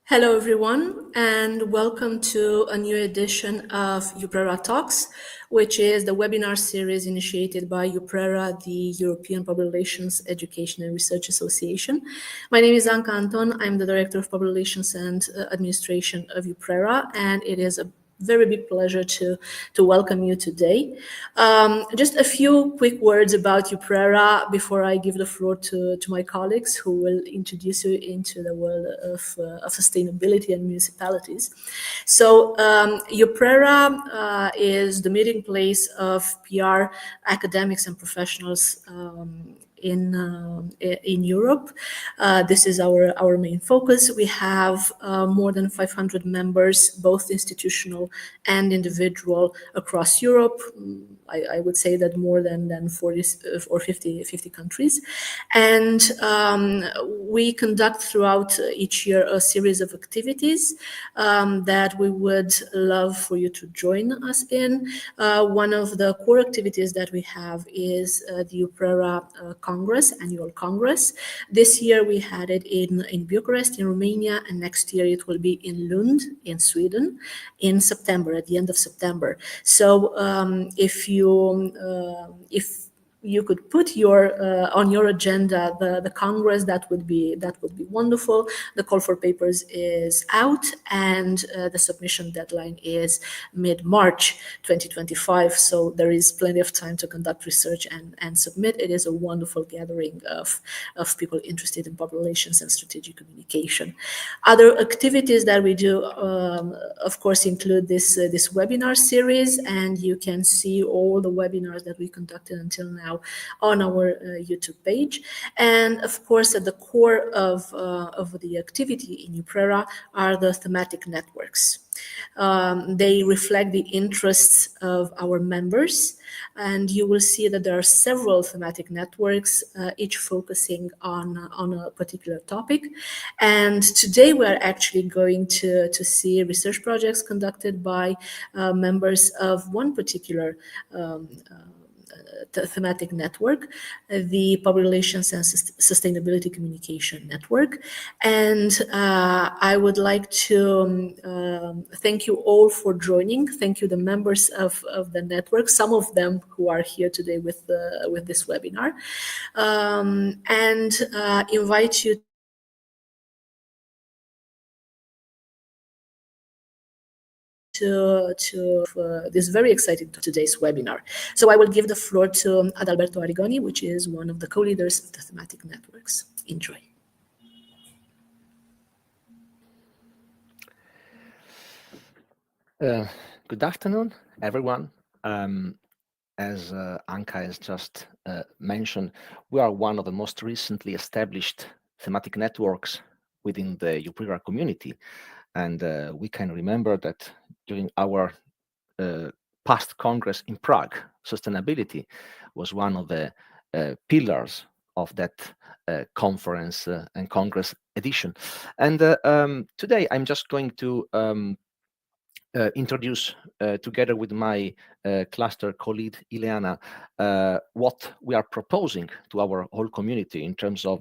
Hello, everyone, and welcome to a new edition of EUPRERA Talks, which is the webinar series initiated by EUPRERA, the European Public Relations Education and Research Association. My name is Anka Anton. I'm the Director of Public Relations and Administration of EUPRERA, and it is a very big pleasure to welcome you today. Just a few quick words about EUPRERA before I give the floor to my colleagues who will introduce you into the world of sustainability and municipalities. So EUPRERA is the meeting place of PR academics and professionals in Europe. This is our main focus. We have more than 500 members, both institutional and individual, across Europe. I would say that more than 40 or 50 countries. And we conduct throughout each year a series of activities that we would love for you to join us in. One of the core activities that we have is the EUPRERA annual Congress. This year we had it in Bucharest, in Romania, and next year it will be in Lund, in Sweden, in September, at the end of September. So if you could put on your agenda the Congress, that would be wonderful. The call for papers is out, and the submission deadline is mid-March 2025. So there is plenty of time to conduct research and submit. It is a wonderful gathering of people interested in public relations and strategic communication. Other activities that we do, of course, include this webinar series, and you can see all the webinars that we conducted until now on our YouTube page. And of course, at the core of the activity in EUPRERA are the thematic networks. They reflect the interests of our members, and you will see that there are several thematic networks, each focusing on a particular topic. And today we are actually going to see research projects conducted by members of one particular thematic network, the Public Relations and Sustainability Communication Network. And I would like to thank you all for joining. Thank you, the members of the network, some of them who are here today with this webinar, and invite you to this very exciting today's webinar. So I will give the floor to Adalberto Arrigoni, which is one of the co-leaders of the thematic networks. Enjoy. Good afternoon, everyone. As Anka has just mentioned, we are one of the most recently established thematic networks within the EUPRERA community. And we can remember that during our past Congress in Prague, sustainability was one of the pillars of that conference and Congress edition. And today I'm just going to introduce, together with my cluster colleague Ileana, what we are proposing to our whole community in terms of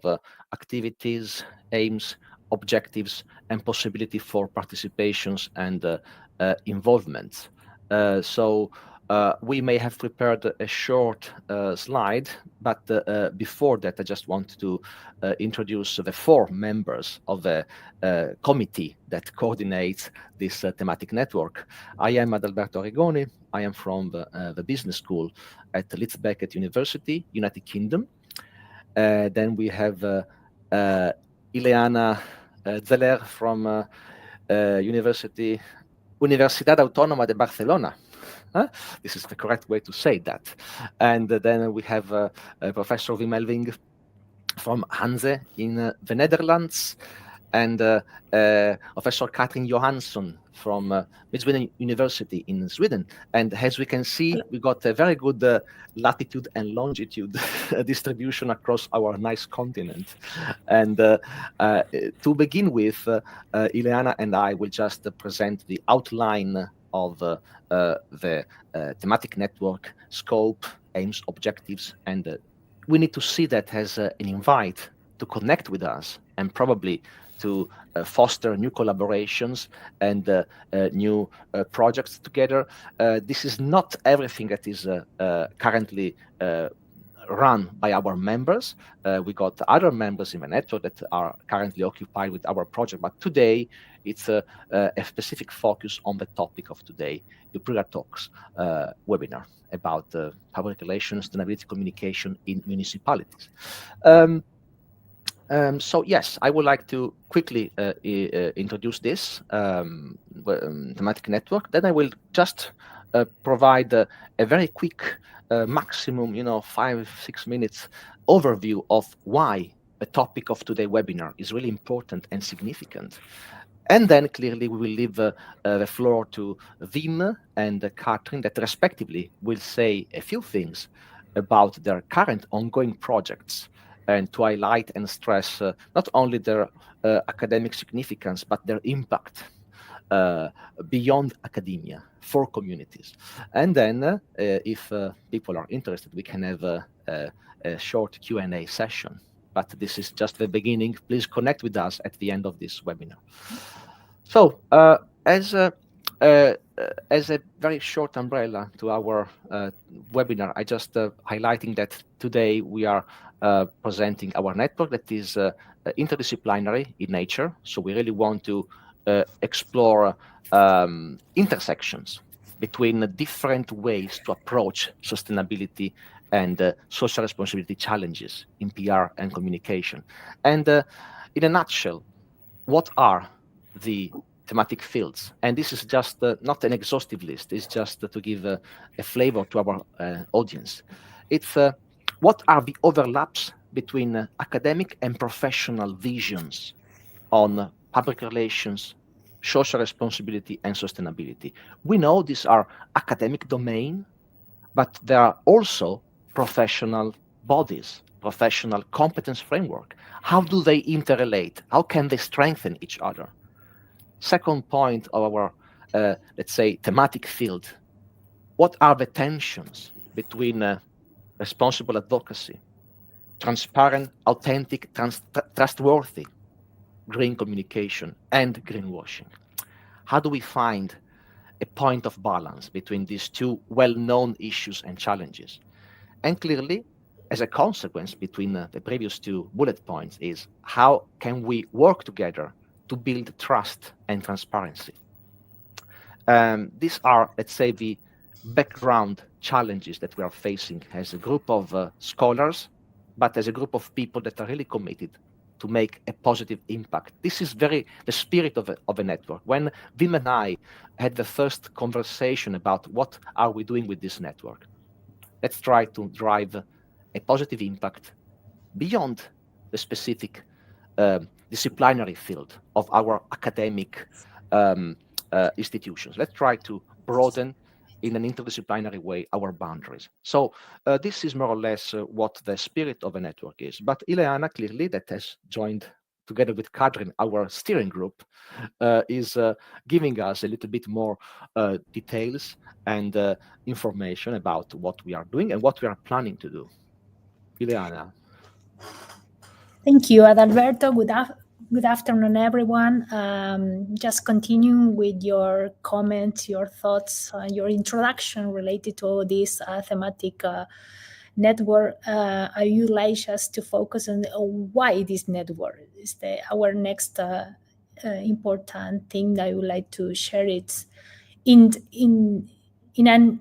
activities, aims, objectives, and possibility for participations and involvement. So we may have prepared a short slide, but before that, I just want to introduce the 4 members of the committee that coordinates this thematic network. I am Adalberto Arrigoni. I am from the business school at Leeds Beckett University, United Kingdom. Then we have Ileana Zeller from Universidad Autónoma de Barcelona. This is the correct way to say that. And then we have Professor Wim Elving from Hanze in the Netherlands, and Professor Katrin Johansson from Midsweden University in Sweden. And as we can see, we got a very good latitude and longitude distribution across our nice continent. And to begin with, Ileana and I will just present the outline of the thematic network, scope, aims, objectives, and we need to see that as an invite to connect with us and probably to foster new collaborations and new projects together. This is not everything that is currently run by our members. We got other members in the network that are currently occupied with our project, but today it's a specific focus on the topic of today, EUPRERA Talks webinar about public relations, sustainability communication in municipalities. So yes, I would like to quickly introduce this thematic network. Then I will just provide a very quick, maximum, 5-6 minutes overview of why the topic of today's webinar is really important and significant. And then clearly we will leave the floor to Wim and Katrin that respectively will say a few things about their current ongoing projects and to highlight and stress not only their academic significance, but their impact beyond academia for communities. And then if people are interested, we can have a short Q&A session. But this is just the beginning. Please connect with us at the end of this webinar. So as a very short umbrella to our webinar, I just highlighting that today we are presenting our network that is interdisciplinary in nature. So we really want to explore intersections between different ways to approach sustainability and social responsibility challenges in PR and communication. And in a nutshell, what are the thematic fields? And this is just not an exhaustive list. It's just to give a flavor to our audience. It's what are the overlaps between academic and professional visions on public relations, social responsibility, and sustainability. We know these are academic domain, but there are also professional bodies, professional competence framework. How do they interrelate? How can they strengthen each other? Second point of our, let's say, thematic field, what are the tensions between responsible advocacy, transparent, authentic, trustworthy green communication, and greenwashing? How do we find a point of balance between these two well-known issues and challenges? And clearly, as a consequence between the previous two bullet points is how can we work together to build trust and transparency? These are, let's say, the background challenges that we are facing as a group of scholars, but as a group of people that are really committed to make a positive impact. This is the spirit of a network. When Wim and I had the first conversation about what are we doing with this network, let's try to drive a positive impact beyond the specific disciplinary field of our academic institutions. Let's try to broaden in an interdisciplinary way our boundaries. So this is more or less what the spirit of a network is. But Ileana, clearly, that has joined together with Katrin, our steering group, is giving us a little bit more details and information about what we are doing and what we are planning to do. Ileana. Thank you, Adalberto. Good afternoon, everyone. Just continuing with your comments, your thoughts, your introduction related to this thematic network. I would like just to focus on why this network is our next important thing that I would like to share. It's in an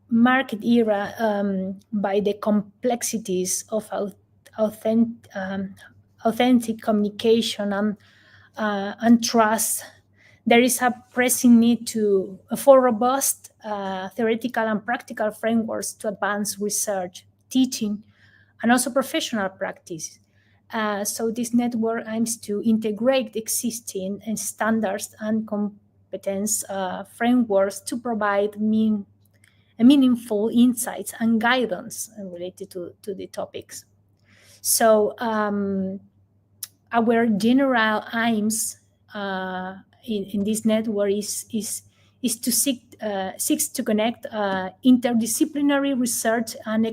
market era by the complexities of authentic communication and trust. There is a pressing need for robust theoretical and practical frameworks to advance research, teaching, and also professional practice. So this network aims to integrate existing standards and competence frameworks to provide meaningful insights and guidance related to the topics. So our general aims in this network is to seeks to connect interdisciplinary research and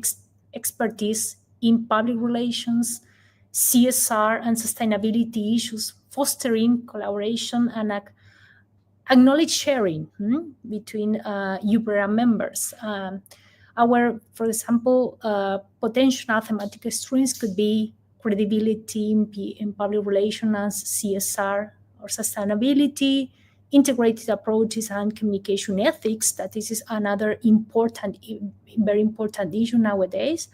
expertise in public relations, CSR and sustainability issues, fostering collaboration and acknowledge sharing between EUPRERA members. For example, potential thematic streams could be credibility in public relations, CSR or sustainability, integrated approaches and communication ethics. That this is another very important issue nowadays.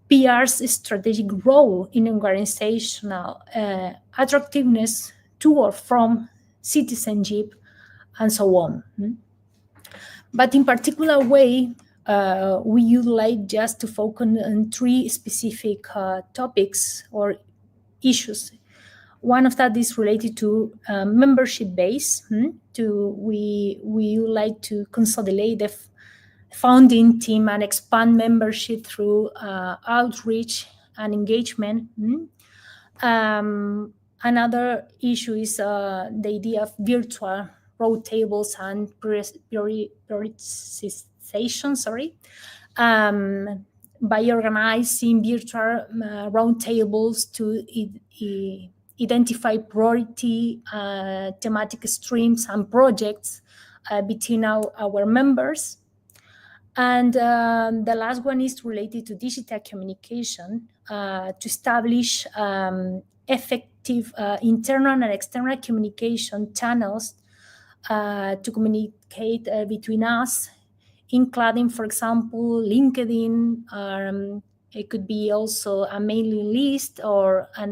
PR's strategic role in organizational attractiveness to or from citizenship, and so on. But in particular way, we would like just to focus on 3 specific topics or issues. One of that is related to membership base. We would like to consolidate the founding team and expand membership through outreach and engagement. Another issue is the idea of virtual road tables and prioritization, by organizing virtual round tables to identify priority thematic streams and projects between our members. And the last one is related to digital communication, to establish effective internal and external communication channels to communicate between us, including, for example, LinkedIn. It could be also a mailing list or a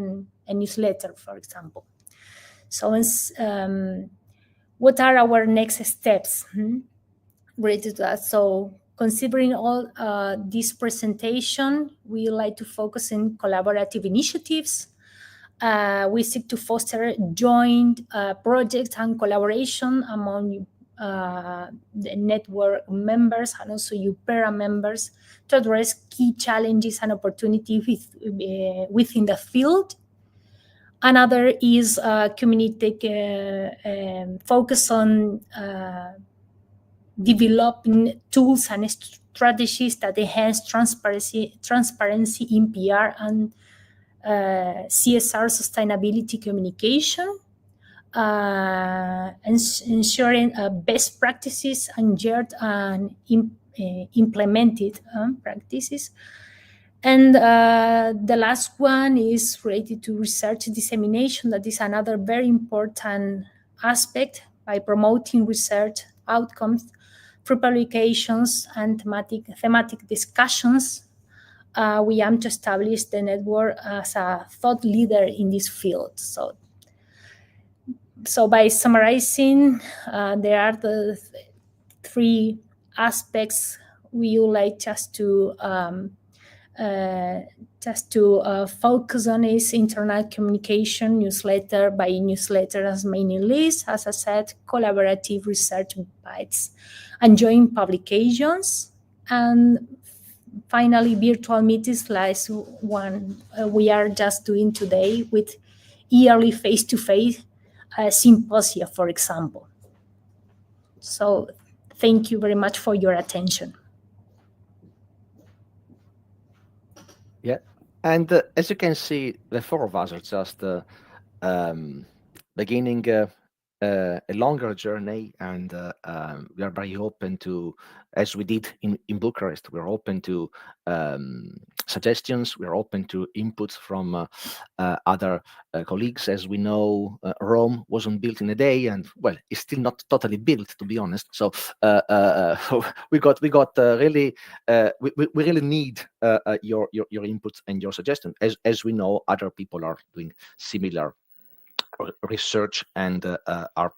newsletter, for example. So what are our next steps related to that? So considering all this presentation, we like to focus on collaborative initiatives. We seek to foster joint projects and collaboration among the network members and also EUPRERA members to address key challenges and opportunities within the field. Another is focus on developing tools and strategies that enhance transparency in PR and CSR sustainability communication, ensuring best practices and shared and implemented practices. And the last one is related to research dissemination. That is another very important aspect by promoting research outcomes through publications and thematic discussions. We aim to establish the network as a thought leader in this field. So by summarizing, there are the 3 aspects we would like just to focus on: is internal communication, newsletter by newsletter as mailing list, as I said, collaborative research bites, and joint publications, and finally virtual meetings like one we are just doing today with yearly face-to-face symposia, for example. So thank you very much for your attention. Yeah, and as you can see, the 4 of us are just beginning a longer journey, and we are very open to, as we did in Bucharest, we're open to suggestions, we're open to inputs from other colleagues. As we know, Rome wasn't built in a day, and well, it's still not totally built, to be honest. So we really need your inputs and your suggestions. As we know, other people are doing similar research and are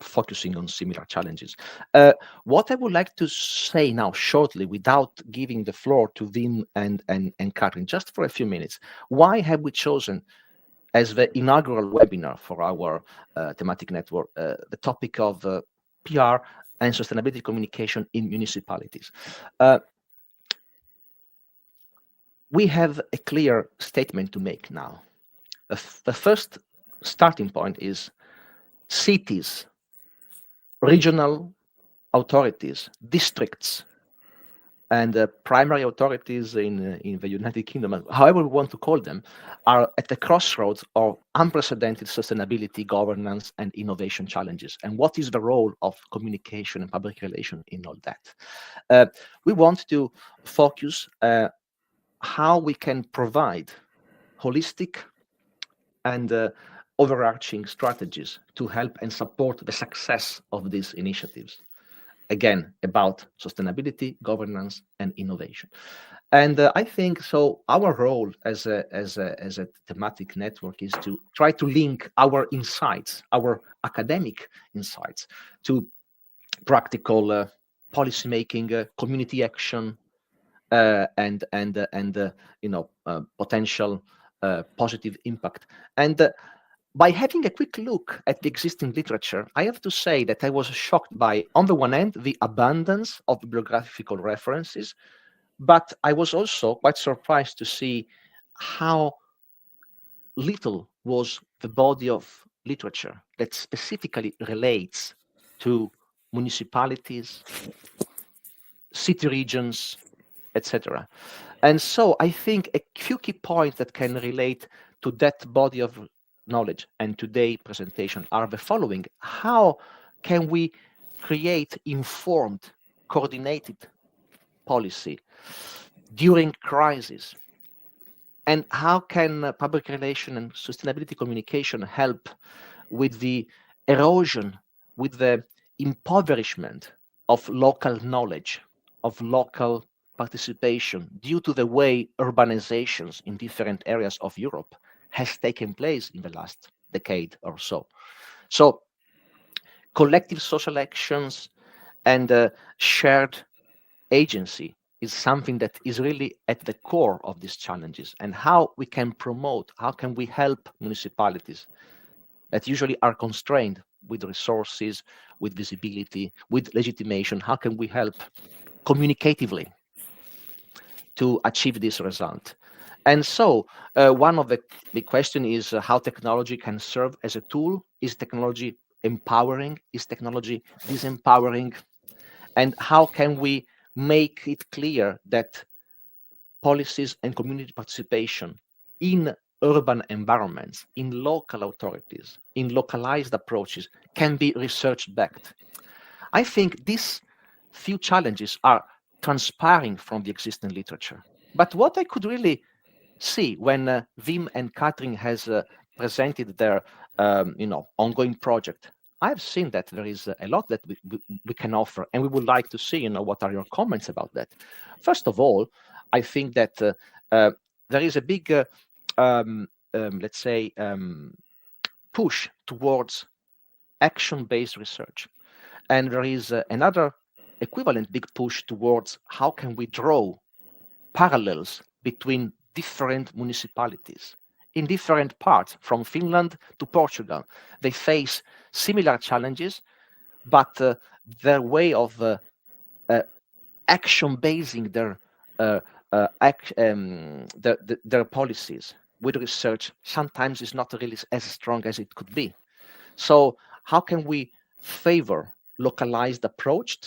focusing on similar challenges. What I would like to say now shortly, without giving the floor to Wim and Karin, just for a few minutes, why have we chosen as the inaugural webinar for our thematic network the topic of PR and sustainability communication in municipalities? We have a clear statement to make now. The first starting point is cities, regional authorities, districts and primary authorities in the United Kingdom, however we want to call them, are at the crossroads of unprecedented sustainability, governance, and innovation challenges. And what is the role of communication and public relation in all that? We want to focus how we can provide holistic and overarching strategies to help and support the success of these initiatives. Again, about sustainability, governance, and innovation. And I think so. Our role as a thematic network is to try to link our insights, our academic insights, to practical policy making, community action, and potential positive impact. And by having a quick look at the existing literature, I have to say that I was shocked by, on the one hand, the abundance of bibliographical references, but I was also quite surprised to see how little was the body of literature that specifically relates to municipalities, city regions, etc. And so I think a few key points that can relate to that body of knowledge and today's presentation are the following. How can we create informed, coordinated policy during crisis? And how can public relation and sustainability communication help with the erosion, with the impoverishment of local knowledge, of local participation due to the way urbanizations in different areas of Europe has taken place in the last decade or so? So collective social actions and shared agency is something that is really at the core of these challenges, and how we can promote, how can we help municipalities that usually are constrained with resources, with visibility, with legitimation, how can we help communicatively to achieve this result? And so one of the big questions is how technology can serve as a tool. Is technology empowering? Is technology disempowering? And how can we make it clear that policies and community participation in urban environments, in local authorities, in localized approaches can be research backed? I think these few challenges are transpiring from the existing literature. But what I could really see when Wim and Katrin has presented their ongoing project, I've seen that there is a lot that we can offer, and we would like to see what are your comments about that. First of all, I think that there is a big let's say push towards action-based research, and there is another equivalent big push towards how can we draw parallels between different municipalities in different parts, from Finland to Portugal. They face similar challenges, but their way of action basing their policies with research sometimes is not really as strong as it could be. So how can we favor localized approach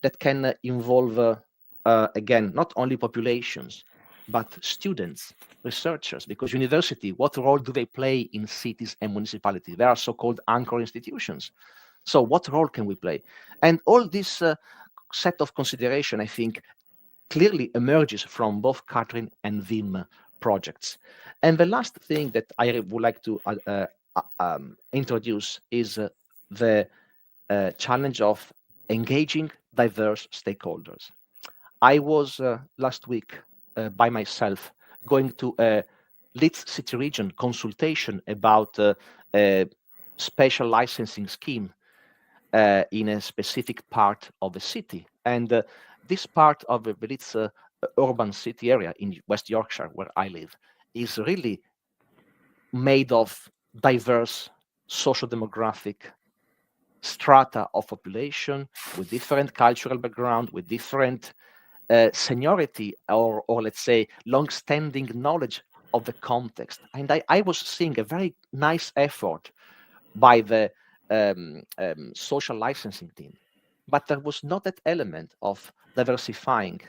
that can involve again not only populations but students, researchers? Because university, what role do they play in cities and municipalities? They are so-called anchor institutions. So what role can we play? And all this set of consideration, I think, clearly emerges from both Katrin and Wim projects. And the last thing that I would like to introduce is the challenge of engaging diverse stakeholders. I was last week by myself going to a Leeds City Region consultation about a special licensing scheme in a specific part of the city. And this part of the Leeds urban city area in West Yorkshire, where I live, is really made of diverse social demographic strata of population with different cultural background, with different seniority or let's say long-standing knowledge of the context. And I was seeing a very nice effort by the social licensing team, but there was not that element of diversifying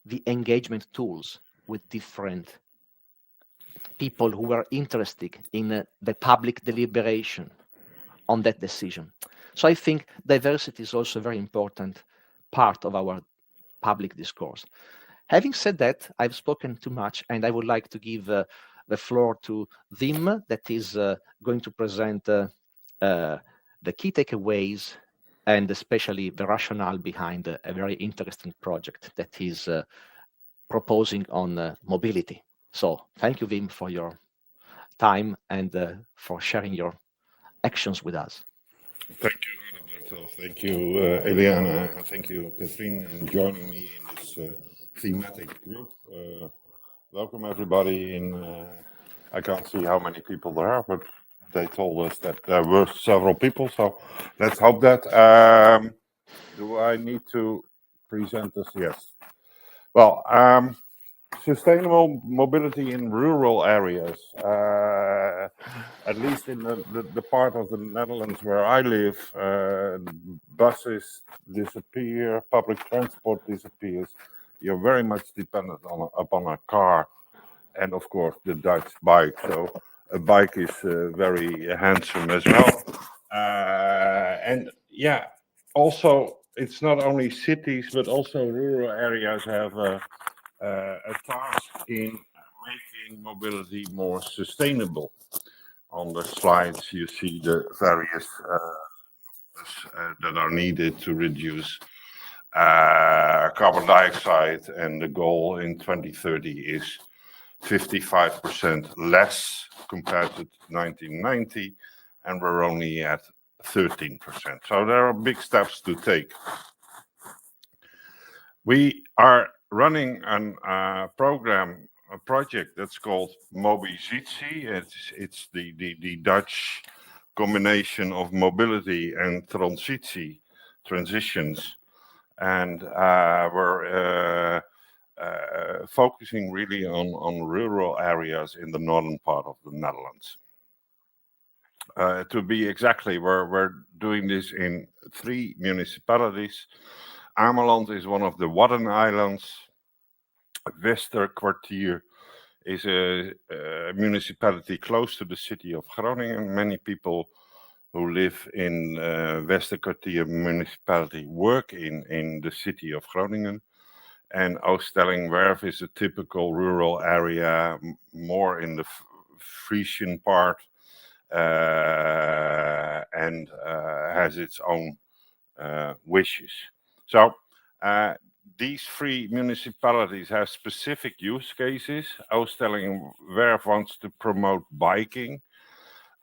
the engagement tools with different people who were interested in the public deliberation on that decision. So I think diversity is also a very important part of our public discourse. Having said that, I've spoken too much, and I would like to give the floor to Wim, that is going to present the key takeaways and especially the rationale behind a very interesting project that is proposing on mobility. So thank you, Wim, for your time and for sharing your actions with us. Thank you, Adalberto. Thank you, Eliana. Thank you, Katrien, and joining me in this thematic group. Welcome, everybody. I can't see how many people there are, but they told us that there were several people, so let's hope that. Do I need to present this? Yes. Well, sustainable mobility in rural areas, at least in the part of the Netherlands where I live, buses disappear, public transport disappears. You're very much dependent upon a car and, of course, the Dutch bike. So a bike is very handsome as well. And yeah, also, it's not only cities, but also rural areas have a task in making mobility more sustainable. On the slides, you see the various numbers that are needed to reduce carbon dioxide, and the goal in 2030 is 55% less compared to 1990, and we're only at 13%. So there are big steps to take. We are running a project that's called Mobilisatie. It's the Dutch combination of mobility and transitions. And we're focusing really on rural areas in the northern part of the Netherlands. To be exactly, we're doing this in 3 municipalities. Ameland is one of the Wadden Islands. Westerkwartier is a municipality close to the city of Groningen. Many people who live in Westerkwartier municipality work in the city of Groningen. And Oostellingwerf is a typical rural area, more in the Frisian part, and has its own wishes. So these 3 municipalities have specific use cases. Oostellingwerf wants to promote biking.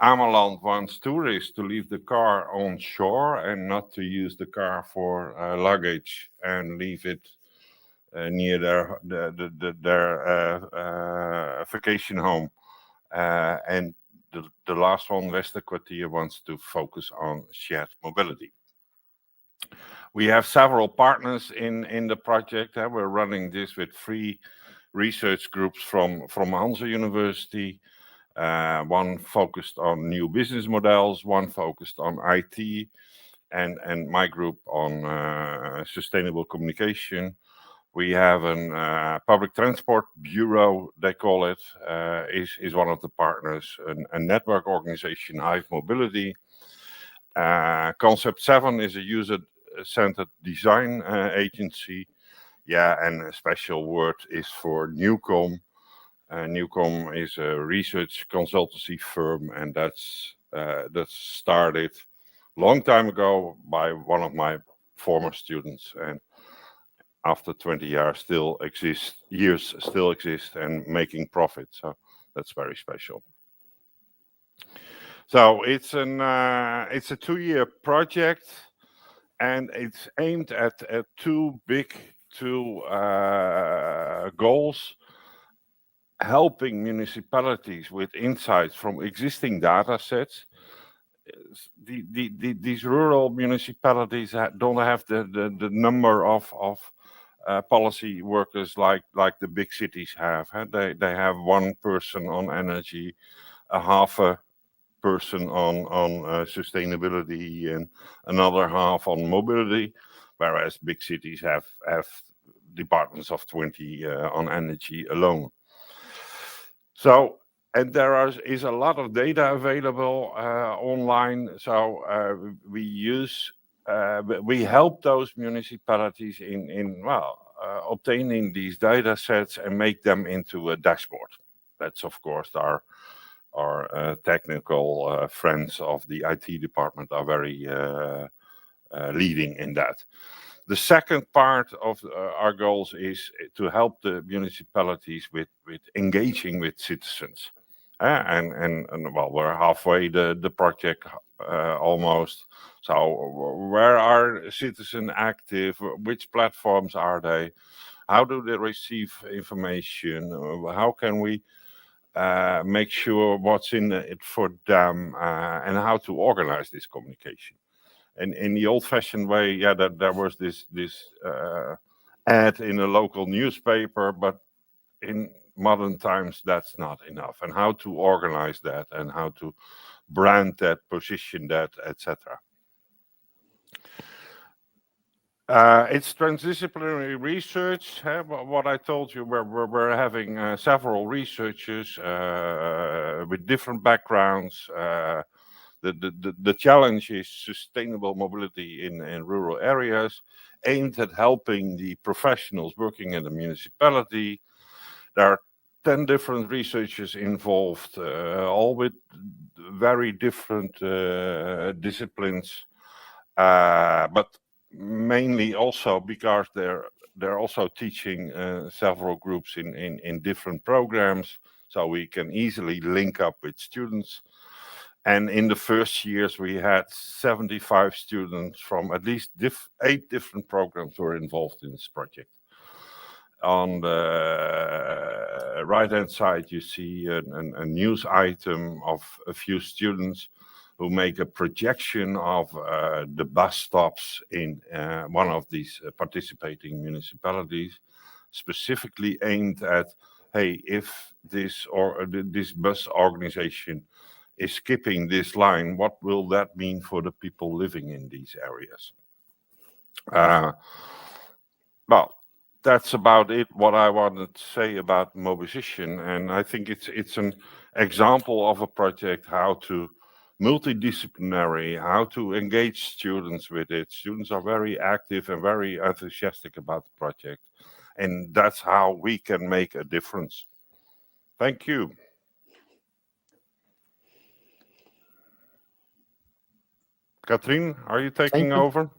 Ameland wants tourists to leave the car on shore and not to use the car for luggage and leave it near their vacation home. And the last one, Westerkwartier, wants to focus on shared mobility. We have several partners in the project. We're running this with 3 research groups from Hansa University, one focused on new business models, one focused on IT, and my group on sustainable communication. We have a public transport bureau, they call it, is one of the partners, a network organization, Hive Mobility. Concept 7 is a user-centered design agency. Yeah, and a special word is for Newcom. Newcom is a research consultancy firm, and that's started a long time ago by one of my former students, and after 20 years still exist and making profit. So that's very special. So it's a 2-year project, and it's aimed at two goals: helping municipalities with insights from existing data sets. These rural municipalities don't have the number of policy workers like the big cities have. They have one person on energy, a half a person on sustainability, and another half on mobility, whereas big cities have departments of 20 on energy alone. So, and there is a lot of data available online. So we help those municipalities in obtaining these data sets and make them into a dashboard. That's of course our technical friends of the IT department are very leading in that. The second part of our goals is to help the municipalities with engaging with citizens. And well, we're halfway the project almost. So where are citizens active? Which platforms are they? How do they receive information? How can we make sure what's in it for them, and how to organize this communication? And in the old-fashioned way, yeah, there was this ad in a local newspaper, but in modern times that's not enough. And how to organize that, and how to brand that, position that, etc. It's transdisciplinary research. What I told you, we're having several researchers with different backgrounds. The challenge is sustainable mobility in rural areas, aimed at helping the professionals working in the municipality. There are 10 different researchers involved, all with very different disciplines, but mainly also because they're also teaching several groups in different programs, so we can easily link up with students. And in the first years, we had 75 students from at least 8 different programs were involved in this project. On the right-hand side, you see a news item of a few students who make a projection of the bus stops in one of these participating municipalities, specifically aimed at, hey, if this bus organization is skipping this line, what will that mean for the people living in these areas? Well, that's about it, what I wanted to say about mobilization. And I think it's an example of a project, how to multidisciplinary, how to engage students with it. Students are very active and very enthusiastic about the project. And that's how we can make a difference. Thank you. Katrien, are you taking over?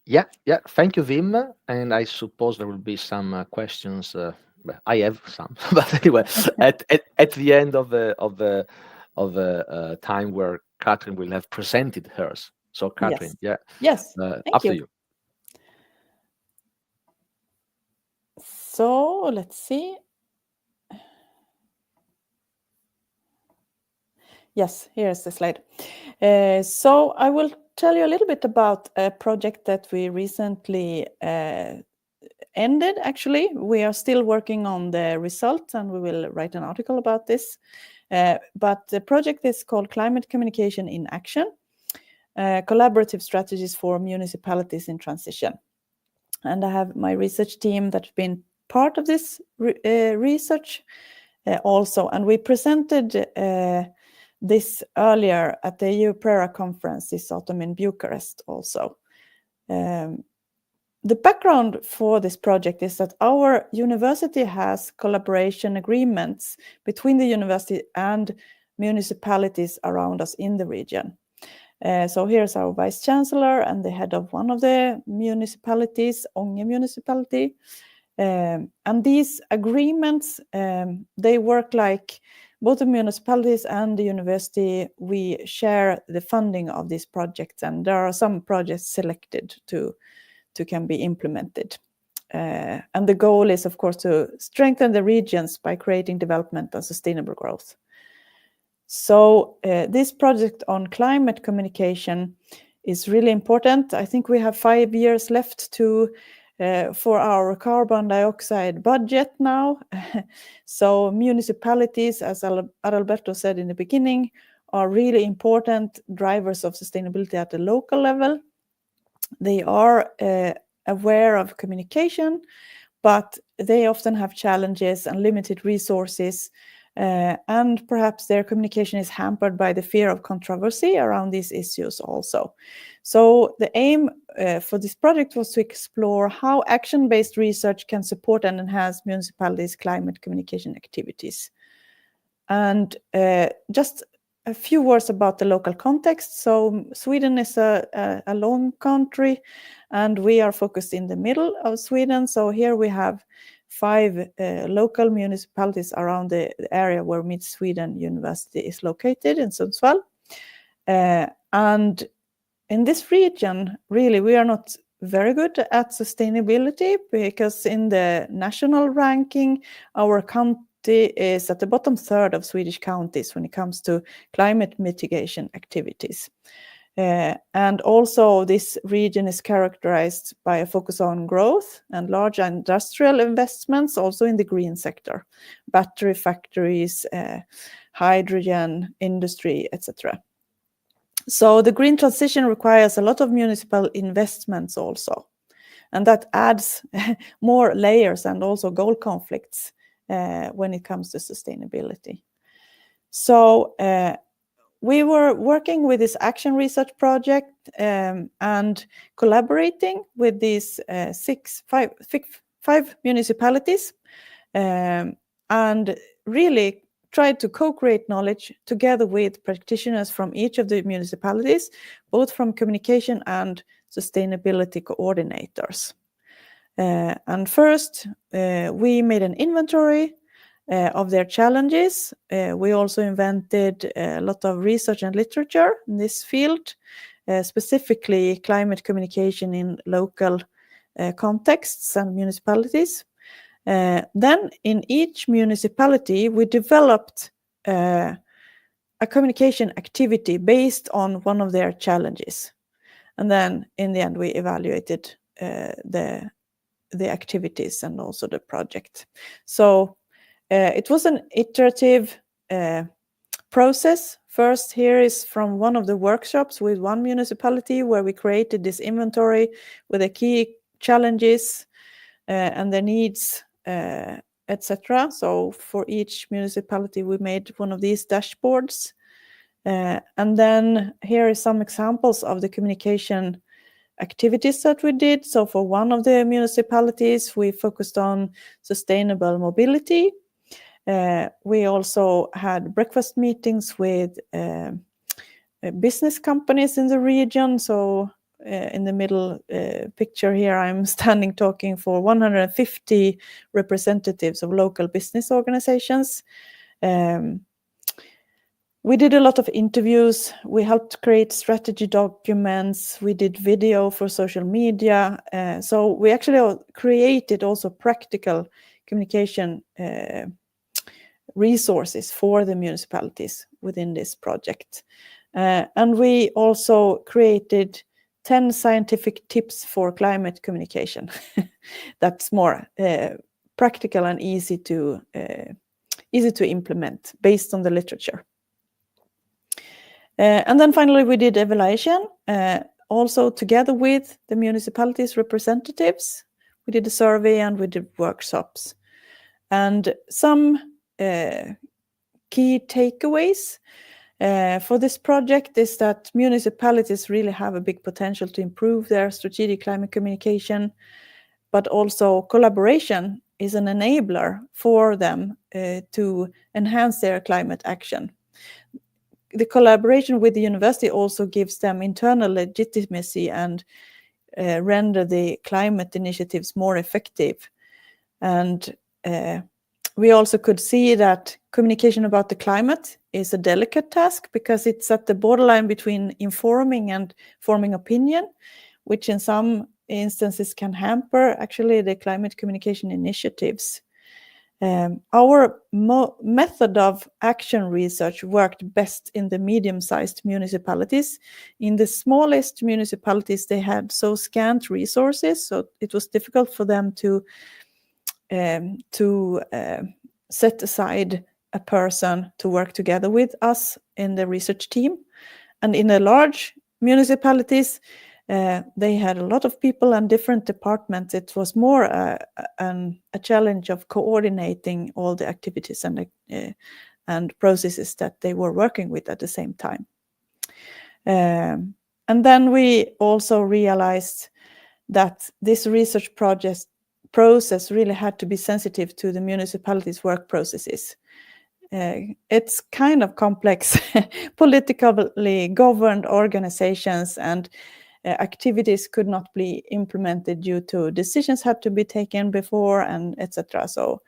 Yeah. Thank you, Wim. And I suppose there will be some questions. Well, I have some, but anyway, at the end of the time where Katrien will have presented hers. So, Katrien, yes, up to you. So let's see. Yes, here's the slide. So I will tell you a little bit about a project that we recently ended. Actually, we are still working on the results, and we will write an article about this. But the project is called Climate Communication in Action, Collaborative Strategies for Municipalities in Transition. And I have my research team that's been part of this research also. And we presented this earlier at the EUPRERA conference this autumn in Bucharest also. The background for this project is that our university has collaboration agreements between the university and municipalities around us in the region. So here's our vice chancellor and the head of one of the municipalities, Ånge municipality. And these agreements, they work like both the municipalities and the university. We share the funding of these projects, and there are some projects selected to can be implemented. And the goal is, of course, to strengthen the regions by creating development and sustainable growth. So this project on climate communication is really important. I think we have 5 years left for our carbon dioxide budget now. So municipalities, as Adalberto said in the beginning, are really important drivers of sustainability at the local level. They are aware of communication, but they often have challenges and limited resources, and perhaps their communication is hampered by the fear of controversy around these issues also. So the aim for this project was to explore how action-based research can support and enhance municipalities' climate communication activities. And just a few words about the local context. So Sweden is a long country, and we are focused in the middle of Sweden. So here we have 5 local municipalities around the area where Mid Sweden University is located in Sundsvall. And in this region, really, we are not very good at sustainability, because in the national ranking, our county is at the bottom third of Swedish counties when it comes to climate mitigation activities. And also this region is characterized by a focus on growth and large industrial investments, also in the green sector, battery factories, hydrogen industry, etc. So the green transition requires a lot of municipal investments also, and that adds more layers and also goal conflicts when it comes to sustainability. So we were working with this action research project and collaborating with these 5 municipalities, and really tried to co-create knowledge together with practitioners from each of the municipalities, both from communication and sustainability coordinators. And first, we made an inventory of their challenges. We also invented a lot of research and literature in this field, specifically climate communication in local contexts and municipalities. Then in each municipality, we developed a communication activity based on one of their challenges. And then in the end, we evaluated the activities and also the project. So it was an iterative process. First, here is from one of the workshops with one municipality where we created this inventory with the key challenges and the needs, etc. So for each municipality, we made one of these dashboards. And then here are some examples of the communication activities that we did. So for one of the municipalities, we focused on sustainable mobility. We also had breakfast meetings with business companies in the region. So in the middle picture here, I'm standing talking for 150 representatives of local business organizations. We did a lot of interviews. We helped create strategy documents. We did video for social media. So we actually created also practical communication resources for the municipalities within this project. And we also created 10 scientific tips for climate communication. That's more practical and easy to implement based on the literature. And then finally, we did evaluation, also together with the municipalities' representatives. We did a survey and we did workshops. And some key takeaways for this project is that municipalities really have a big potential to improve their strategic climate communication, but also collaboration is an enabler for them to enhance their climate action. The collaboration with the university also gives them internal legitimacy and render the climate initiatives more effective. And we also could see that communication about the climate is a delicate task because it's at the borderline between informing and forming opinion, which in some instances can hamper actually the climate communication initiatives. Our method of action research worked best in the medium-sized municipalities. In the smallest municipalities, they had so scant resources, so it was difficult for them to set aside a person to work together with us in the research team. And in the large municipalities, They had a lot of people and different departments. It was more a challenge of coordinating all the activities and processes that they were working with at the same time. And then we also realized that this research process really had to be sensitive to the municipalities' work processes. It's kind of complex, politically governed organizations, and activities could not be implemented due to decisions had to be taken before, and etc. So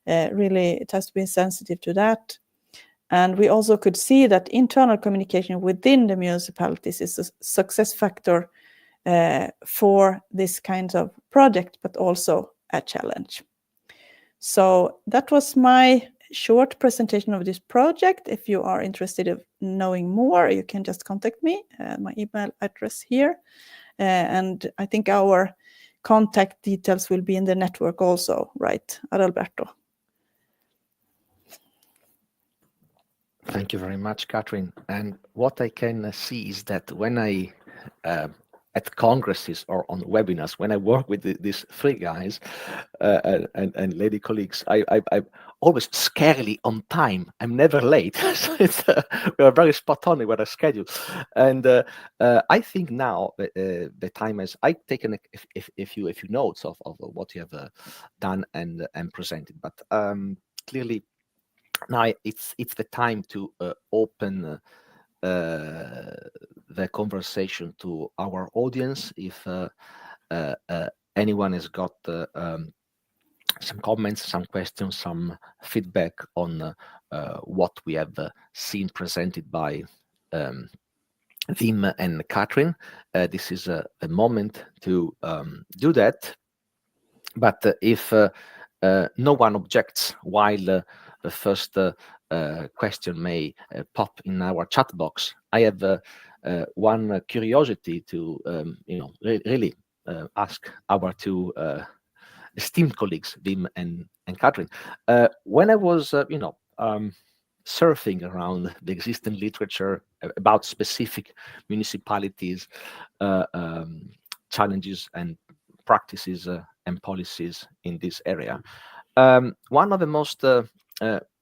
really it has to be sensitive to that. And we also could see that internal communication within the municipalities is a success factor for this kind of project, but also a challenge. So that was my short presentation of this project. If you are interested in knowing more, you can just contact me. My email address here. And I think our contact details will be in the network also, right, Adalberto? Thank you very much, Catherine. And what I can see is that when I, at congresses or on webinars, when I work with these three guys and lady colleagues, I'm always scarily on time. I'm never late. So it's, we are very spot on with our schedule. And I think now the time is, I've taken a few notes of what you have done and presented, but clearly, now it's the time to open the conversation to our audience. If anyone has got some comments, some questions, some feedback on what we have seen presented by Wim and Catherine, this is a moment to do that. But if no one objects while the first question may pop in our chat box, I have one curiosity to really ask our two esteemed colleagues, Wim and Catherine. When I was surfing around the existing literature about specific municipalities, challenges and practices and policies in this area, one of the most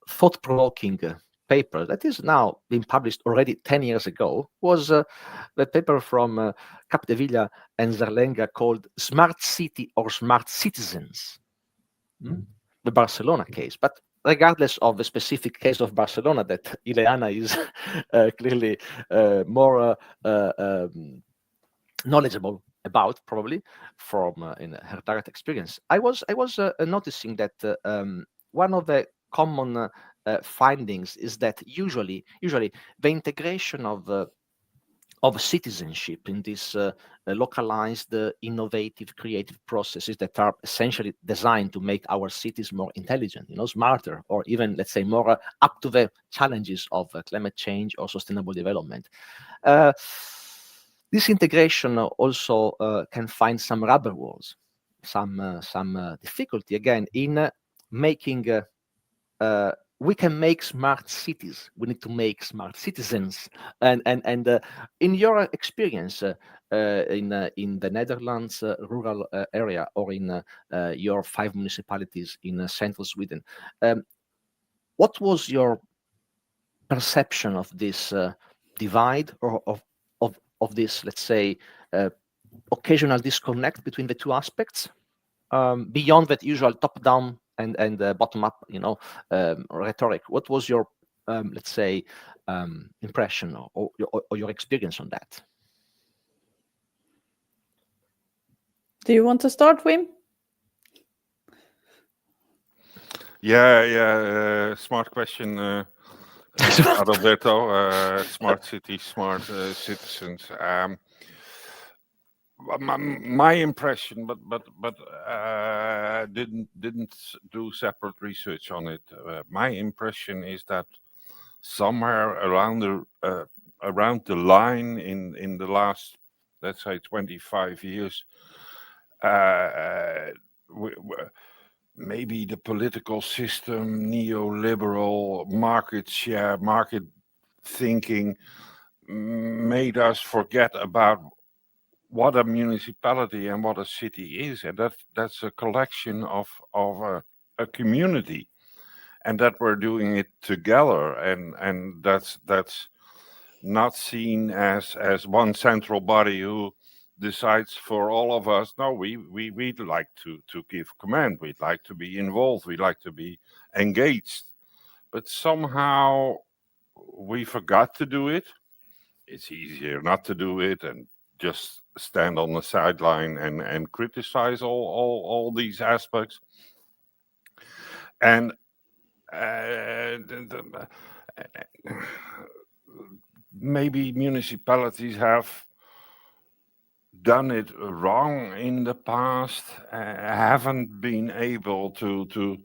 thought-provoking paper that is now being published already 10 years ago was the paper from Capdevila and Zerlenga called Smart City or Smart Citizens, the Barcelona case. But regardless of the specific case of Barcelona that Ileana is clearly more knowledgeable about, probably from in her direct experience, I was noticing that one of the common findings is that usually the integration of citizenship in these localized, innovative, creative processes that are essentially designed to make our cities more intelligent, smarter, or even, let's say, more up to the challenges of climate change or sustainable development. This integration also can find some rubber walls, some difficulty again in making. We can make smart cities. We need to make smart citizens. And in your experience in the Netherlands rural area, or in your 5 municipalities in central Sweden, what was your perception of this divide, or of this, let's say, occasional disconnect between the two aspects, beyond that usual top-down and bottom-up, rhetoric? What was your, let's say, impression or your experience on that? Do you want to start, Wim? Yeah. Smart question, Adalberto. Smart cities, smart citizens. My impression, but didn't do separate research on it. My impression is that somewhere around the line in the last, let's say, 25 years, maybe the political system, neoliberal market share, market thinking, made us forget about what a municipality and what a city is, and that's a collection of a community, and that we're doing it together, and that's not seen as one central body who decides for all of us. No, we'd like to give command, we'd like to be involved, we'd like to be engaged, but somehow we forgot to do it. It's easier not to do it and just stand on the sideline and criticize all these aspects. And maybe municipalities have done it wrong in the past, haven't been able to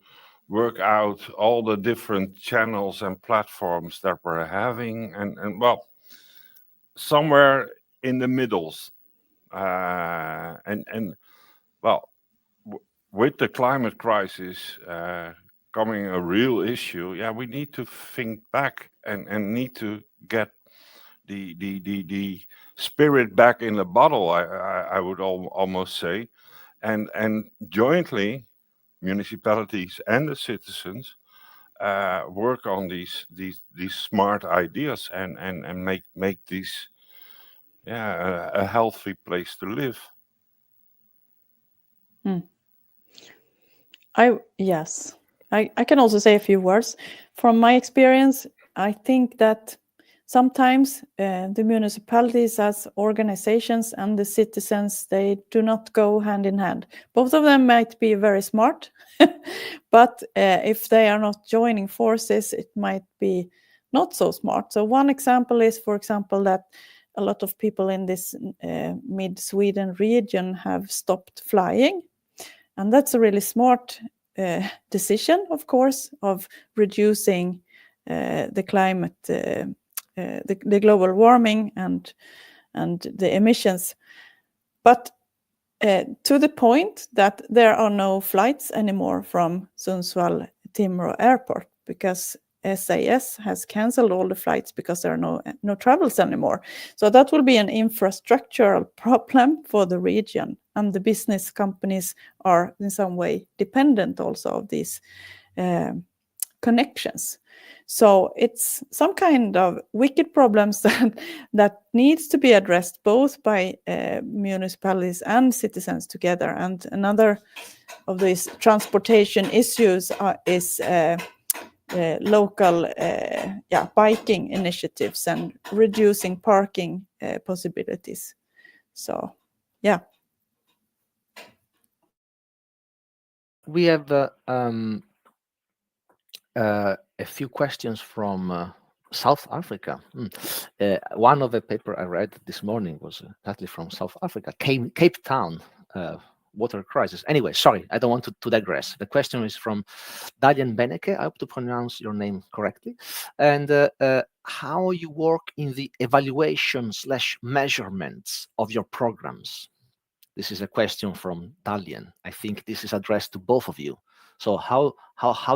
work out all the different channels and platforms that we're having, and well, somewhere in the middles, and well, with the climate crisis coming a real issue, yeah, we need to think back and need to get the spirit back in the bottle, I would almost say, and jointly, municipalities and the citizens work on these smart ideas and make these, yeah, a healthy place to live. Yes, I can also say a few words. From my experience, I think that sometimes the municipalities as organizations and the citizens, they do not go hand in hand. Both of them might be very smart, but if they are not joining forces, it might be not so smart. So one example is, for example, that a lot of people in this mid-Sweden region have stopped flying. And that's a really smart decision, of course, of reducing the climate, the global warming and the emissions. But to the point that there are no flights anymore from Sundsvall Timrå Airport, because SAS has cancelled all the flights because there are no travels anymore. So that will be an infrastructural problem for the region, and the business companies are in some way dependent also of these connections. So it's some kind of wicked problems that needs to be addressed both by municipalities and citizens together. And another of these transportation issues is local biking initiatives and reducing parking possibilities. So, yeah. We have a few questions from South Africa. One of the paper I read this morning was exactly from South Africa, Cape Town. Water crisis. Anyway, sorry, I don't want to digress. The question is from Dalian Beneke. I hope to pronounce your name correctly. And how you work in the evaluation/measurements of your programs. This is a question from Dalian. I think this is addressed to both of you. So how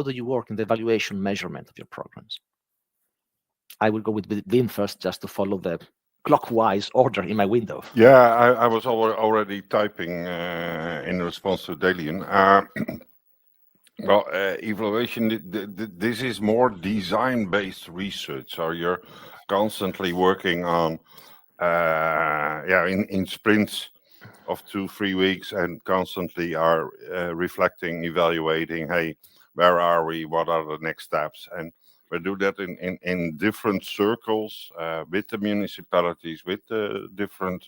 do you work in the evaluation measurement of your programs? I will go with Wim first, just to follow the clockwise order in my window. Yeah, I was already typing in response to Dalian. Well, evaluation, this is more design-based research. So you're constantly working on, in sprints of 2-3 weeks, and constantly are reflecting, evaluating, hey, where are we? What are the next steps? And we do that in different circles with the municipalities, with the different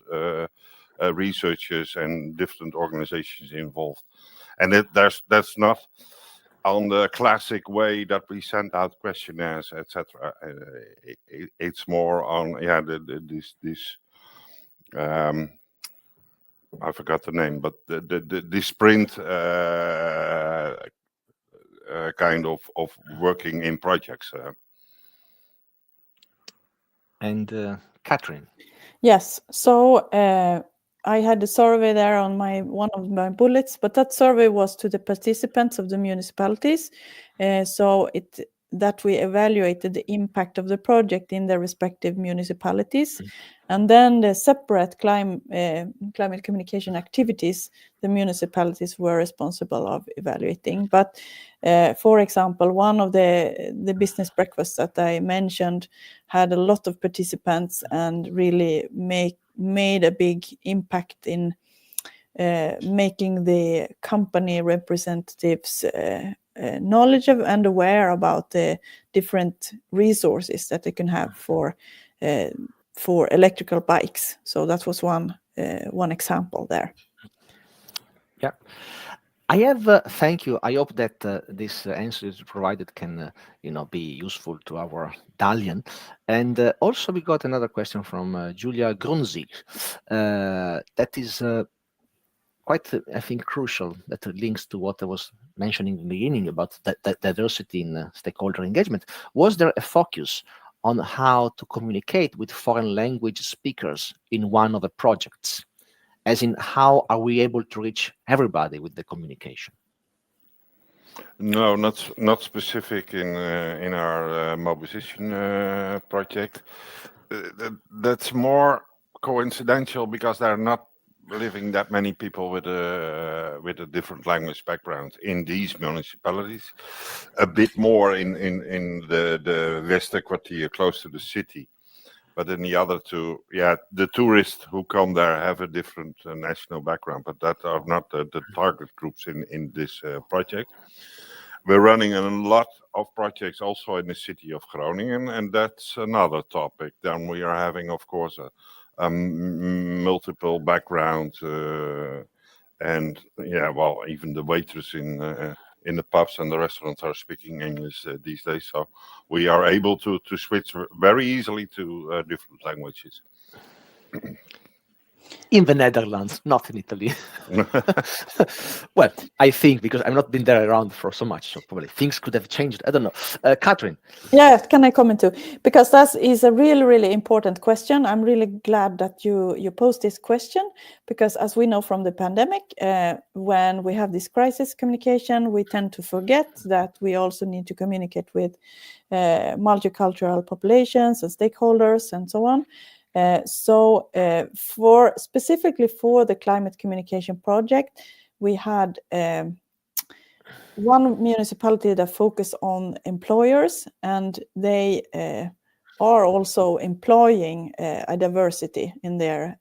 researchers and different organizations involved. And that's not on the classic way that we send out questionnaires, etc. It's more on this I forgot the name, but the sprint kind of working in projects. And Catherine. Yes, so I had a survey there on one of my bullets, but that survey was to the participants of the municipalities. So that we evaluated the impact of the project in their respective municipalities. And then the separate climate communication activities, the municipalities were responsible of evaluating. But for example, one of the business breakfasts that I mentioned had a lot of participants and really made a big impact in making the company representatives knowledge of and aware about the different resources that they can have for electrical bikes. So that was one example there. Yeah, I have. Thank you. I hope that this answer is provided can be useful to our Dalian. And also we got another question from Julia Grunzig. That is quite, I think, crucial, that links to what I was mentioning in the beginning about that diversity in stakeholder engagement. Was there a focus on how to communicate with foreign language speakers in one of the projects? As in, how are we able to reach everybody with the communication? No, not specific in our mobilization project. That's more coincidental because there are not living that many people with a different language background in these municipalities. A bit more in the Westerkwartier close to the city, but in the other two, the tourists who come there have a different national background, but that are not the target groups in this project. We're running a lot of projects also in the city of Groningen, and that's another topic. Then we are having, of course, a multiple background, and even the waitress in the pubs and the restaurants are speaking English these days. So we are able to switch very easily to different languages. In the Netherlands, not in Italy. Well, I think, because I've not been there around for so much, so probably things could have changed. I don't know. Catherine. Yeah, can I comment too? Because that is a really, really important question. I'm really glad that you posed this question, because as we know from the pandemic, when we have this crisis communication, we tend to forget that we also need to communicate with multicultural populations and stakeholders and so on. So specifically for the climate communication project, we had one municipality that focused on employers, and they are also employing a diversity in their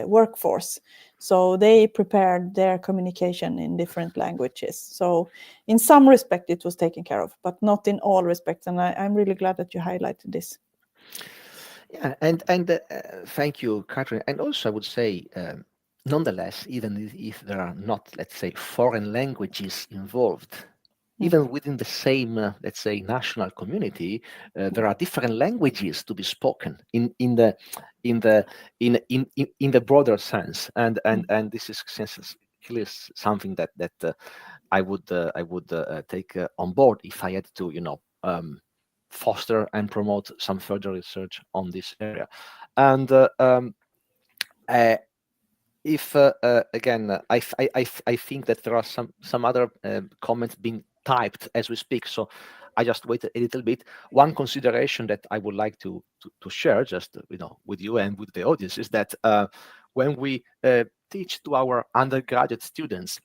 workforce. So they prepared their communication in different languages. So in some respect it was taken care of, but not in all respects. And I'm really glad that you highlighted this. Yeah, and thank you, Catherine. And also I would say, nonetheless, even if there are not, let's say, foreign languages involved, even within the same, let's say, national community, there are different languages to be spoken in the broader sense, and this is clearly something that I would take on board if I had to, foster and promote some further research on this area. And if again, I think that there are some other comments being typed as we speak, so I just wait a little bit. One consideration that I would like to share, just with you and with the audience, is that when we teach to our undergraduate students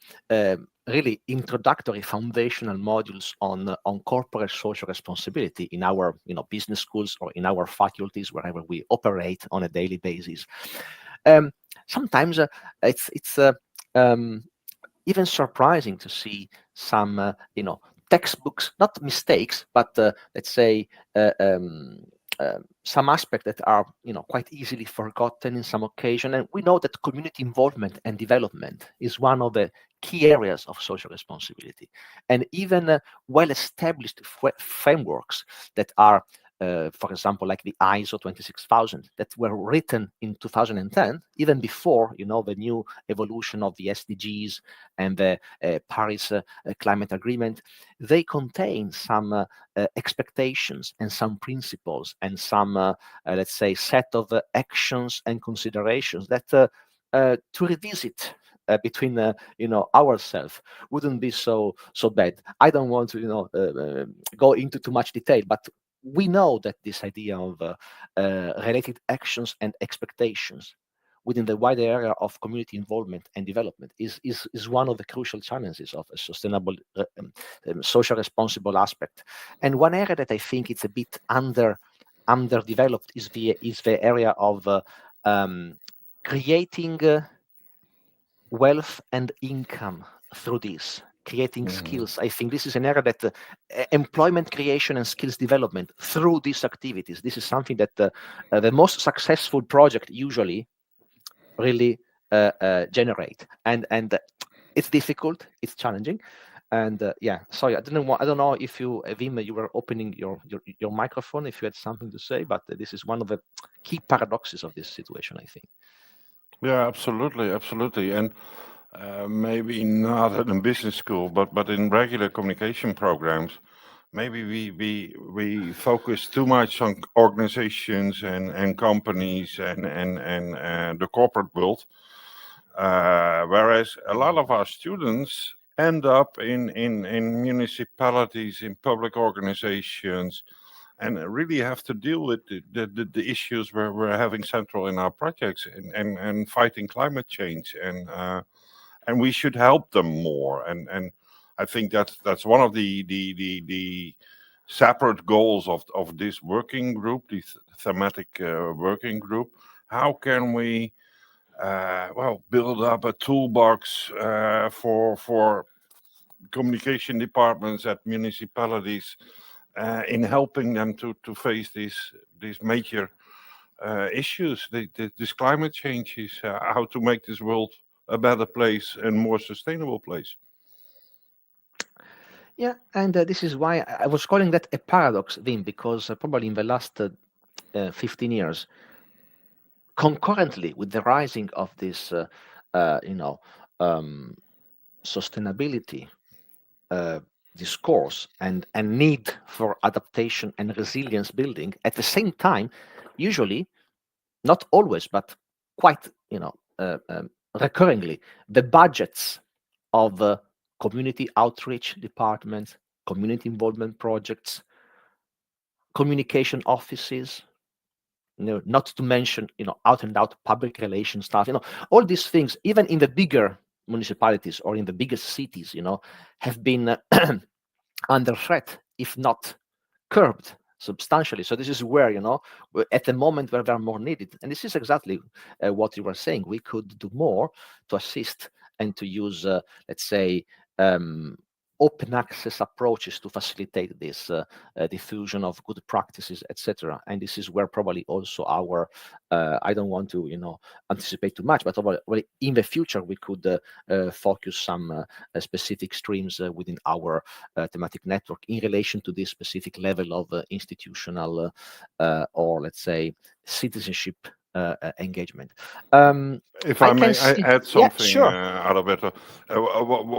really introductory foundational modules on corporate social responsibility in our business schools or in our faculties, wherever we operate on a daily basis. Sometimes it's even surprising to see some textbooks, not mistakes, but let's say some aspects that are quite easily forgotten in some occasion. And we know that community involvement and development is one of the key areas of social responsibility, and even well-established frameworks that are for example, like the ISO 26000 that were written in 2010, even before the new evolution of the SDGs and the Paris Climate Agreement. They contain some expectations and some principles and some, let's say, set of actions and considerations that to revisit between ourselves wouldn't be so bad. I don't want to go into too much detail, but we know that this idea of related actions and expectations within the wider area of community involvement and development is one of the crucial challenges of a sustainable social responsible aspect. And one area that I think it's a bit underdeveloped is the area of creating wealth and income through this, creating skills. I think this is an area that employment creation and skills development through these activities, this is something that the most successful project usually really generate. And it's difficult, it's challenging. And sorry, I don't know if you, Wim, you were opening your microphone, if you had something to say, but this is one of the key paradoxes of this situation, I think. Yeah, absolutely. And maybe not in business school, but in regular communication programs, maybe we focus too much on organizations and companies and the corporate world, whereas a lot of our students end up in municipalities, in public organizations, and really have to deal with the issues we're having central in our projects and fighting climate change, and we should help them more. And I think that's one of the separate goals of this working group, this thematic working group. How can we build up a toolbox for communication departments at municipalities in helping them to face these major issues, this climate change, is how to make this world a better place and more sustainable place. Yeah, and this is why I was calling that a paradox, Wim, because probably in the last 15 years, concurrently with the rising of this, sustainability discourse and need for adaptation and resilience building, at the same time, usually, not always, but quite, recurringly, the budgets of community outreach departments, community involvement projects, communication offices, not to mention, out and out public relations staff, all these things, even in the bigger municipalities or in the biggest cities, have been under threat, if not curbed substantially. So this is where, at the moment where they're more needed. And this is exactly what you were saying. We could do more to assist and to use, let's say, open access approaches to facilitate this diffusion of good practices, etc. And this is where probably also our, I don't want to, anticipate too much, but probably in the future we could focus some specific streams within our thematic network in relation to this specific level of institutional or let's say citizenship engagement. If I may add something, yeah, sure. Adalberto,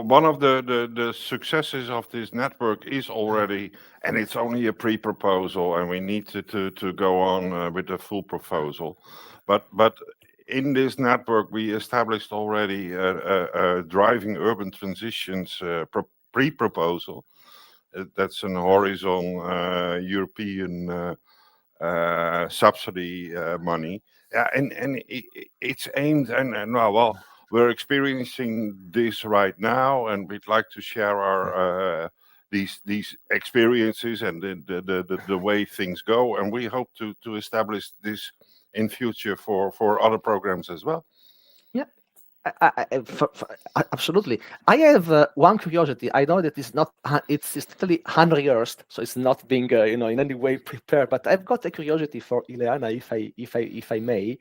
one of the successes of this network is already, and it's only a pre-proposal, and we need to go on with the full proposal. But in this network, we established already a driving urban transitions pre-proposal. That's an horizon European subsidy money. And it's aimed, and we're experiencing this right now, and we'd like to share our these experiences and the way things go, and we hope to establish this in future for other programs as well. Yeah, absolutely. I have one curiosity. I know that it's not, it's totally unrehearsed, so it's not being, in any way prepared. But I've got a curiosity for Ileana, if I may.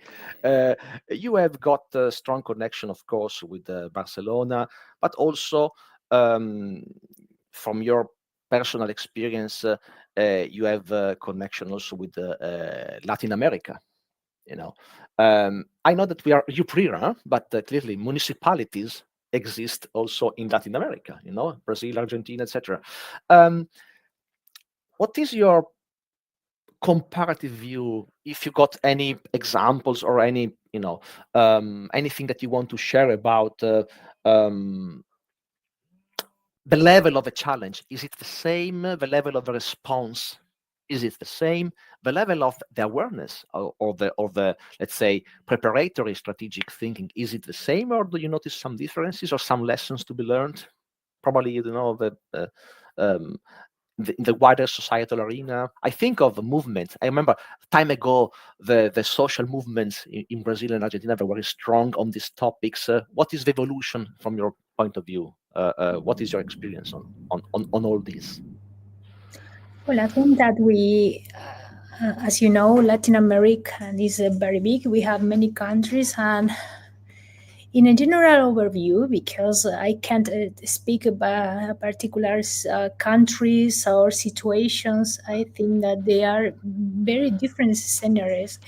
You have got a strong connection, of course, with Barcelona, but also from your personal experience, you have a connection also with Latin America. I know that we are EUPRERA, but clearly municipalities exist also in Latin America, Brazil, Argentina, etc. What is your comparative view if you got any examples or any, anything that you want to share about the level of a challenge. Is it the same? The level of the response, is it the same? The level of the awareness or the let's say preparatory strategic thinking, is it the same, or do you notice some differences or some lessons to be learned? Probably in the wider societal arena. I think of the movement. I remember time ago the social movements in Brazil and Argentina were very strong on these topics. What is the evolution from your point of view? What is your experience on all this? Well, I think that as you know, Latin America is very big. We have many countries, and in a general overview, because I can't speak about particular countries or situations, I think that they are very different scenarios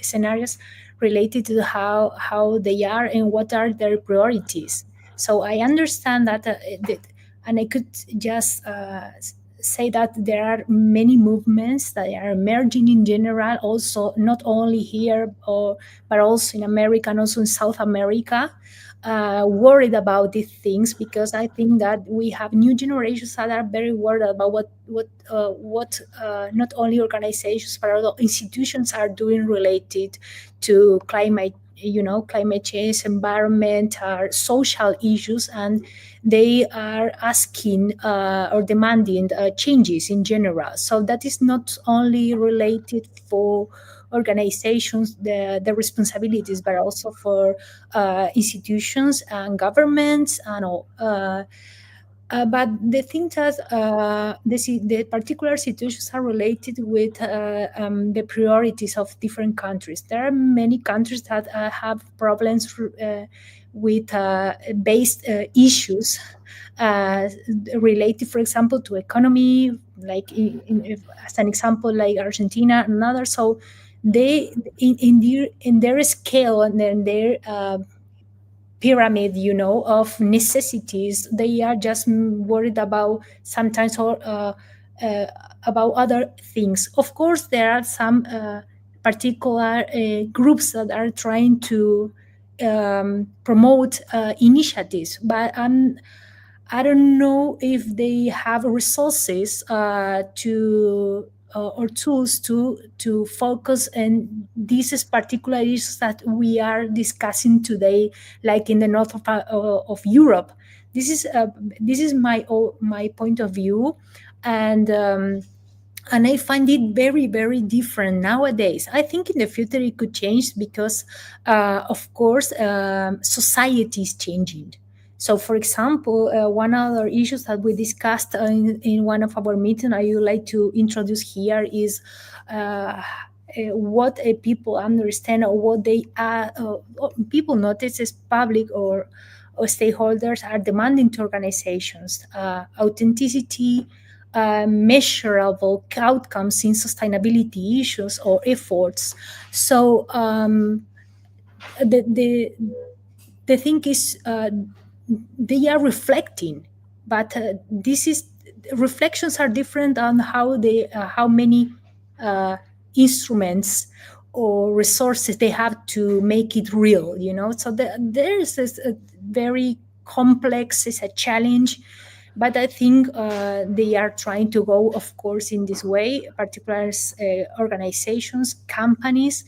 related to how they are and what are their priorities. So I understand that, and I could just say that there are many movements that are emerging in general, also not only here, but also in America and also in South America. Worried about these things, because I think that we have new generations that are very worried about what not only organizations but also institutions are doing related to climate change, environment, or social issues, and they are asking or demanding changes in general. So that is not only related for organizations, the responsibilities, but also for institutions and governments and all. But the thing that the particular situations are related with the priorities of different countries. There are many countries that have problems with based issues related, for example, to economy, like as an example, like Argentina and others. So they in their scale and then their pyramid, of necessities, they are just worried about sometimes or about other things. Of course, there are some particular groups that are trying to promote initiatives, but I don't know if they have resources or tools to focus on these particular issues that we are discussing today, like in the north of Europe. This is my point of view, and I find it very, very different nowadays. I think in the future it could change because, of course, society is changing. So, for example, one other issues that we discussed in one of our meetings I would like to introduce here is what people understand or what they are, people notice as public or stakeholders are demanding to organizations. Authenticity, measurable outcomes in sustainability issues or efforts. So the thing is, they are reflecting, but reflections are different on how many instruments or resources they have to make it real. So there is this very complex, it's a challenge. But I think they are trying to go, of course, in this way, particular organizations, companies.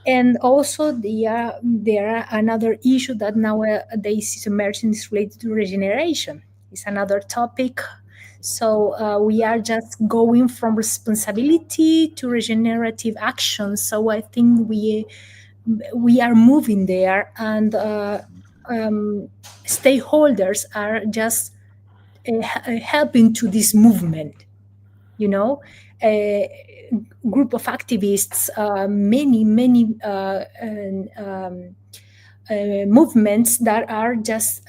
And also there are another issue that nowadays is emerging, is related to regeneration. It's another topic. So we are just going from responsibility to regenerative action. So I think we are moving there, and stakeholders are just helping to this movement. A group of activists, many movements that are just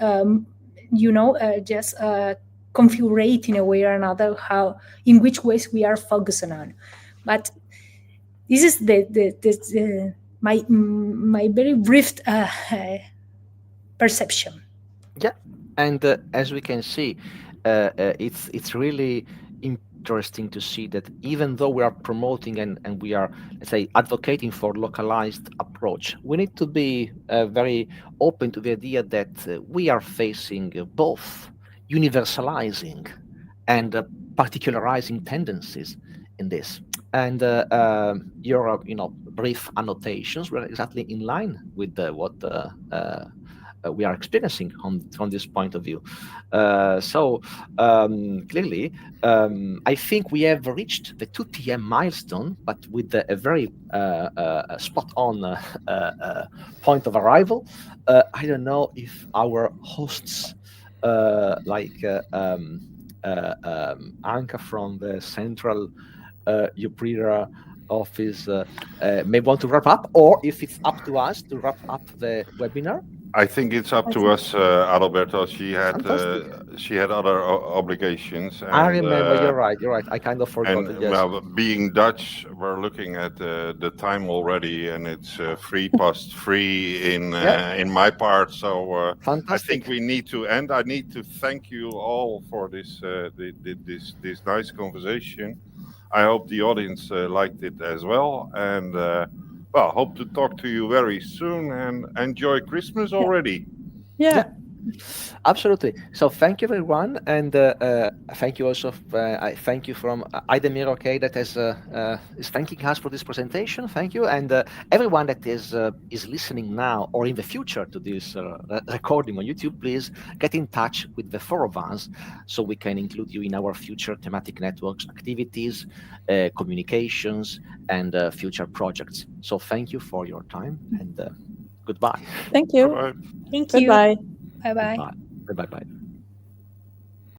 configurate in a way or another in which ways we are focusing on. But this is my very brief perception. Yeah, and as we can see, it's really interesting to see that even though we are promoting and we are, let's say, advocating for localized approach, we need to be very open to the idea that we are facing both universalizing and particularizing tendencies in this. And your, brief annotations were exactly in line with what we are experiencing from this point of view. So clearly, I think we have reached the 2 p.m. milestone, but with a very spot-on point of arrival. I don't know if our hosts, Anka from the central EUPRERA office, may want to wrap up, or if it's up to us to wrap up the webinar. I think it's up to us, Adalberto. She had other obligations. And, I remember. You're right. I kind of forgot. And Yes. well, being Dutch, we're looking at the time already, and it's 3:03 in my part. So I think we need to end. I need to thank you all for this this nice conversation. I hope the audience liked it as well, and well, hope to talk to you very soon, and enjoy Christmas already. Yeah. Absolutely. So thank you, everyone, and thank you also. I thank you from Idemir, okay, that is thanking us for this presentation. Thank you, and everyone that is listening now or in the future to this recording on YouTube. Please get in touch with the four of us so we can include you in our future thematic networks activities, communications, and future projects. So thank you for your time, and goodbye. Thank you. Bye-bye. Thank you. Goodbye. Bye-bye. Bye. Bye. Bye.